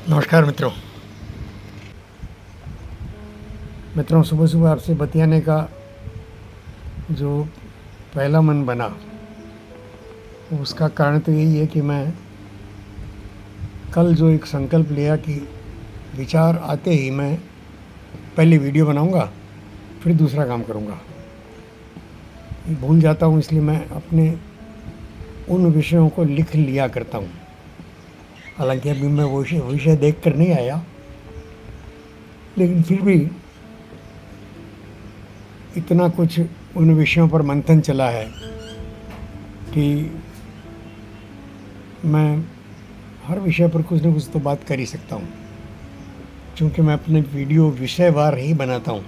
नमस्कार मित्रों। सुबह सुबह आपसे बतियाने का जो पहला मन बना उसका कारण तो यही है कि मैं कल जो एक संकल्प लिया कि विचार आते ही मैं पहले वीडियो बनाऊंगा, फिर दूसरा काम करूंगा। भूल जाता हूं, इसलिए मैं अपने उन विषयों को लिख लिया करता हूं। हालांकि अभी मैं वो विषय देख कर नहीं आया, लेकिन फिर भी इतना कुछ उन विषयों पर मंथन चला है कि मैं हर विषय पर कुछ न कुछ तो बात कर ही सकता हूँ। चूँकि मैं अपने वीडियो विषयवार ही बनाता हूँ,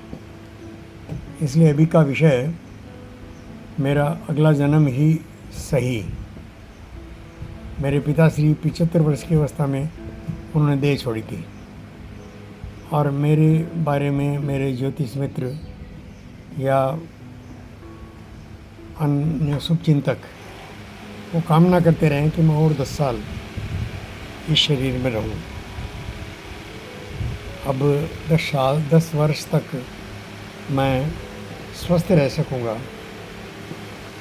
इसलिए अभी का विषय मेरा अगला जन्म ही सही। मेरे पिताश्री 75 वर्ष की अवस्था में उन्होंने देह छोड़ी थी और मेरे बारे में मेरे ज्योतिष मित्र या अन्य शुभचिंतक वो कामना करते रहे कि मैं और 10 साल इस शरीर में रहूं। अब 10 वर्ष तक मैं स्वस्थ रह सकूंगा,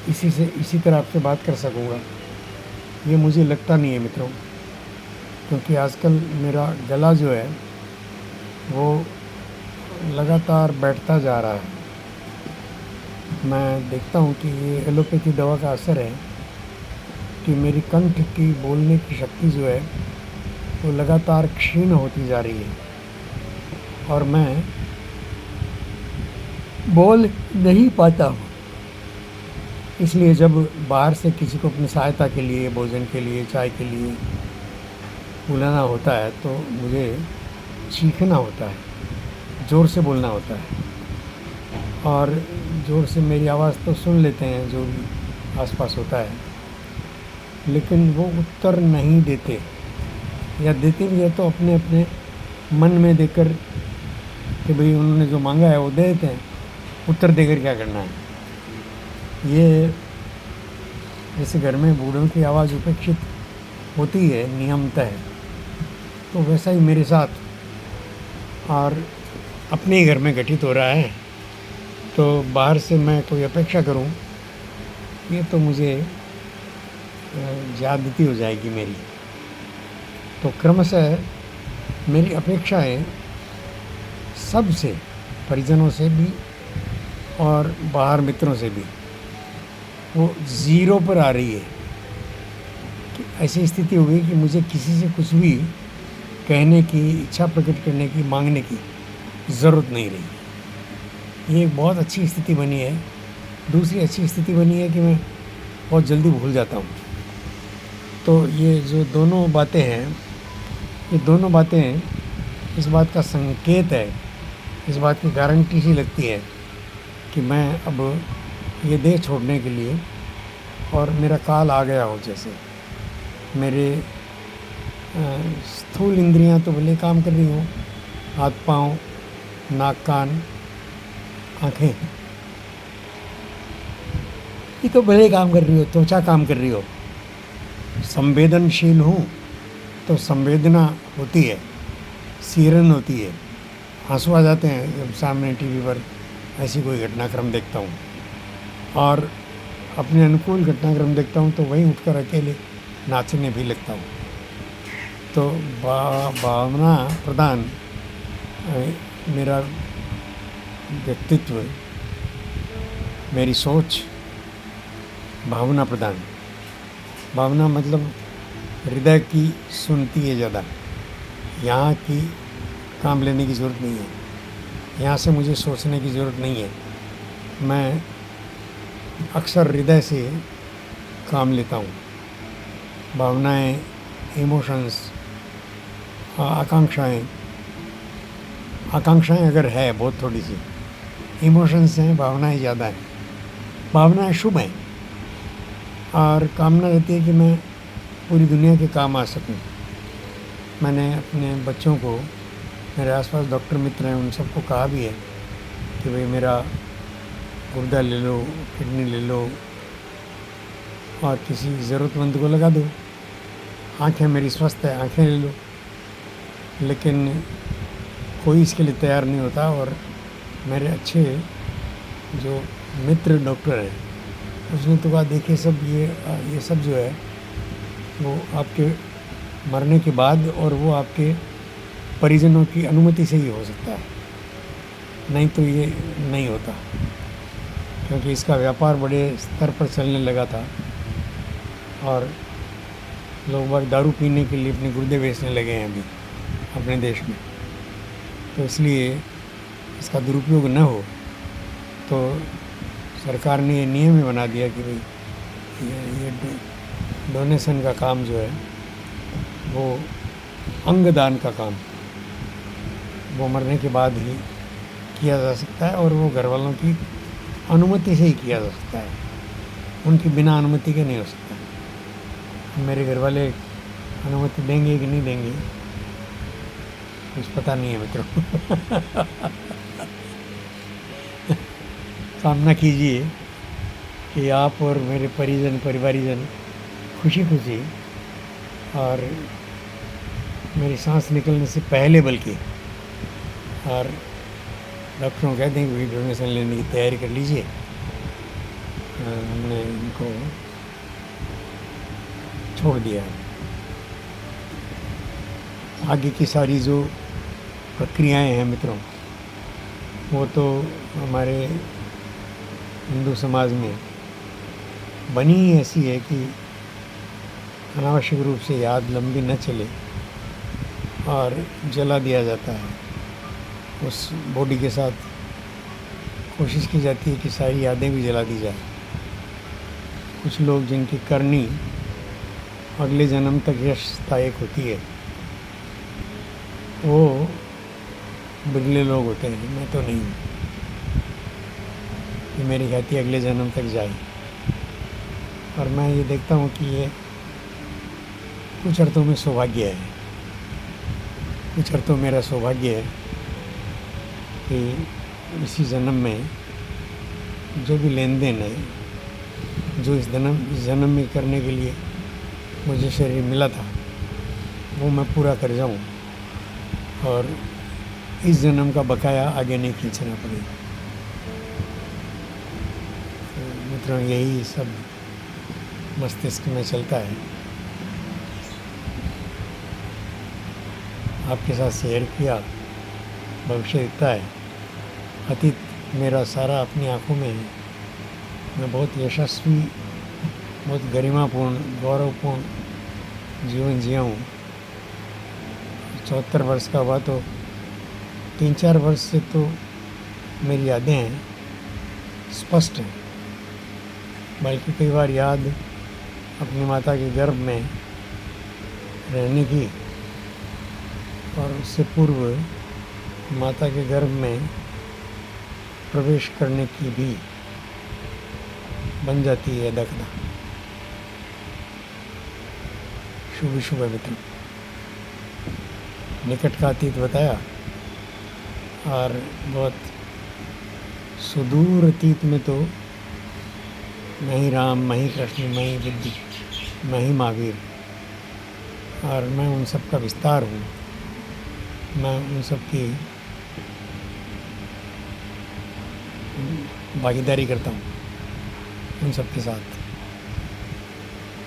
इसी तरह आपसे बात कर सकूंगा, ये मुझे लगता नहीं है मित्रों। क्योंकि आजकल मेरा गला जो है वो लगातार बैठता जा रहा है। मैं देखता हूँ कि ये एलोपैथी दवा का असर है कि मेरी कंठ की बोलने की शक्ति जो है वो लगातार क्षीण होती जा रही है और मैं बोल नहीं पाता हूँ। इसलिए जब बाहर से किसी को अपनी सहायता के लिए, भोजन के लिए, चाय के लिए बुलाना होता है तो मुझे चीखना होता है, ज़ोर से बोलना होता है और ज़ोर से मेरी आवाज़ तो सुन लेते हैं जो भी आसपास होता है, लेकिन वो उत्तर नहीं देते या देते भी है तो अपने अपने मन में देकर कि भाई उन्होंने जो मांगा है वो दे देते हैं। उत्तर देकर क्या करना है? ये जैसे घर में बूढ़ों की आवाज़ उपेक्षित होती है नियमतः, तो वैसा ही मेरे साथ और अपने ही घर में घटित हो रहा है। तो बाहर से मैं कोई अपेक्षा करूं, ये तो मुझे ज़्यादती हो जाएगी मेरी। तो क्रमशः मेरी अपेक्षाएं सबसे, परिजनों से भी और बाहर मित्रों से भी, वो ज़ीरो पर आ रही है कि ऐसी स्थिति हो गई कि मुझे किसी से कुछ भी कहने की, इच्छा प्रकट करने की, मांगने की ज़रूरत नहीं रही। ये एक बहुत अच्छी स्थिति बनी है। दूसरी अच्छी स्थिति बनी है कि मैं बहुत जल्दी भूल जाता हूँ। तो ये जो दोनों बातें हैं, ये दोनों बातें इस बात का संकेत है, इस बात की गारंटी सी लगती है कि मैं अब ये देह छोड़ने के लिए और मेरा काल आ गया हो। जैसे मेरे स्थूल इंद्रियां तो भले काम कर रही हों, हाथ पाँव, नाक कान आँखें, ये तो भले काम कर रही हो, त्वचा काम कर रही हो। संवेदनशील हूँ तो संवेदना होती है, सीरन होती है, आंसू आ जाते हैं जब सामने टीवी पर ऐसी कोई घटनाक्रम देखता हूँ और अपने अनुकूल घटनाक्रम देखता हूँ तो वहीं उठकर अकेले नाचने भी लगता हूँ। तो भावना प्रधान मेरा व्यक्तित्व, मेरी सोच भावना प्रधान। भावना मतलब हृदय की सुनती है ज़्यादा, यहाँ की काम लेने की ज़रूरत नहीं है, यहाँ से मुझे सोचने की ज़रूरत नहीं है। मैं अक्सर हृदय से काम लेता हूँ। भावनाएं, इमोशंस, आकांक्षाएं अगर है बहुत थोड़ी सी, इमोशंस हैं, भावनाएं ज़्यादा हैं। भावनाएं शुभ हैं और कामना रहती है कि मैं पूरी दुनिया के काम आ सकूं। मैंने अपने बच्चों को, मेरे आसपास डॉक्टर मित्र हैं, उन सबको कहा भी है कि भाई मेरा गुर्दा ले लो, किडनी ले लो और किसी ज़रूरतमंद को लगा दो। आँखें मेरी स्वस्थ है, आँखें ले लो। लेकिन कोई इसके लिए तैयार नहीं होता। और मेरे अच्छे जो मित्र डॉक्टर हैं उसने तो कहा देखिए सब ये सब जो है वो आपके मरने के बाद और वो आपके परिजनों की अनुमति से ही हो सकता है, नहीं तो ये नहीं होता। क्योंकि इसका व्यापार बड़े स्तर पर चलने लगा था और लोग बाग दारू पीने के लिए अपने गुर्दे बेचने लगे हैं अभी अपने देश में। तो इसलिए इसका दुरुपयोग न हो तो सरकार ने ये नियम ही बना दिया कि भाई ये डोनेशन का काम जो है वो अंगदान का काम वो मरने के बाद ही किया जा सकता है और वो घर वालों की अनुमति से ही किया जा सकता है, उनकी बिना अनुमति के नहीं हो सकता। मेरे घर वाले अनुमति देंगे कि नहीं देंगे कुछ पता नहीं है मित्रों। सामना कीजिए कि आप और मेरे परिवारीजन खुशी खुशी और मेरी सांस निकलने से पहले बल्कि, और डॉक्टरों कहते हैं कि डोनेशन लेने की तैयारी कर लीजिए। हमने इनको छोड़ दिया। आगे की सारी जो प्रक्रियाएं हैं मित्रों वो तो हमारे हिंदू समाज में बनी ही ऐसी है कि अनावश्यक रूप से याद लंबी न चले और जला दिया जाता है। उस बॉडी के साथ कोशिश की जाती है कि सारी यादें भी जला दी जाए। कुछ लोग जिनकी करनी अगले जन्म तक यशदायक होती है वो बिरले लोग होते हैं, मैं तो नहीं हूँ कि मेरी ख्याति अगले जन्म तक जाए। और मैं ये देखता हूँ कि ये कुछ अर्थों में सौभाग्य है, कुछ अर्थों मेरा सौभाग्य है कि इसी जन्म में जो भी लेन देन है जो इस जन्म में करने के लिए मुझे शरीर मिला था वो मैं पूरा कर जाऊँ और इस जन्म का बकाया आगे नहीं खींचना पड़े। तो मित्रों यही सब मस्तिष्क में चलता है। आपके साथ शेयर किया, भविष्य दिखता है, अतीत मेरा सारा अपनी आंखों में है। मैं बहुत यशस्वी, बहुत गरिमापूर्ण, गौरवपूर्ण जीवन जिया हूँ। 74 वर्ष का हुआ तो 3-4 वर्ष से तो मेरी यादें हैं स्पष्ट हैं, बल्कि कई बार याद अपनी माता के गर्भ में रहने की और उससे पूर्व माता के गर्भ में प्रवेश करने की भी बन जाती है दखना। शुभ शुभ मित्र, निकट का अतीत बताया और बहुत सुदूर अतीत में तो मैं ही राम, मैं ही कृष्ण, मैं ही बुद्ध, मैं ही महावीर, और मैं उन सब का विस्तार हूँ। मैं उन सब की भागीदारी करता हूँ उन सब के साथ।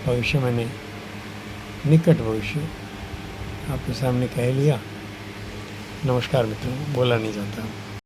भविष्य मैंने निकट भविष्य आपके सामने कह लिया। नमस्कार मित्रों, बोला नहीं जाता।